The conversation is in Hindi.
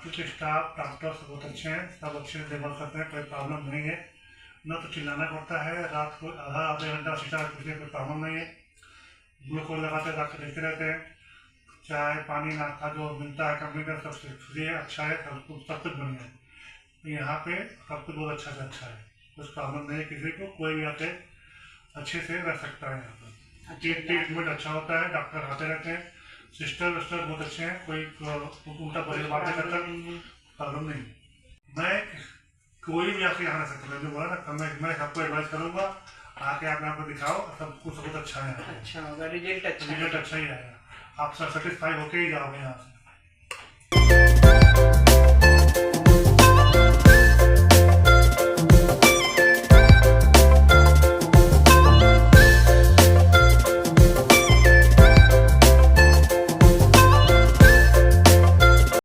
हॉस्पिटल के स्टाफ डॉक्टर सब बहुत अच्छे हैं, सब अच्छे से देखभाल करते हैं, कोई प्रॉब्लम नहीं है। न तो चिल्लाना पड़ता है, रात को आधे घंटा सीटा कुछ कोई प्रॉब्लम नहीं है। ग्लूकोज लगाते डॉक्टर देखते रहते हैं। चाय पानी नाश्ता जो मिलता है कंपनी का सब फ्री है, अच्छा है, सब कुछ बढ़िया है। यहाँ पे सब कुछ बहुत अच्छा से अच्छा है, कुछ प्रॉब्लम नहीं है किसी को, कोई भी आके अच्छे से रह सकता है। यहाँ पर ट्रीटमेंट अच्छा होता है, डॉक्टर आते रहते हैं, सिस्टर विस्टर बहुत अच्छे हैं, कोई उल्टा पहले बातें करता प्रॉब्लम नहीं। मैं कोई भी आपसे यहाँ रह सकता है, जो बोला ना मैं सबको एडवाइस करूँगा आके आप यहाँ पर दिखाओ, सब कुछ बहुत अच्छा है। अच्छा होगा, रिजल्ट अच्छा ही आएगा, आप सेटिस्फाई होके ही जाओगे यहाँ से।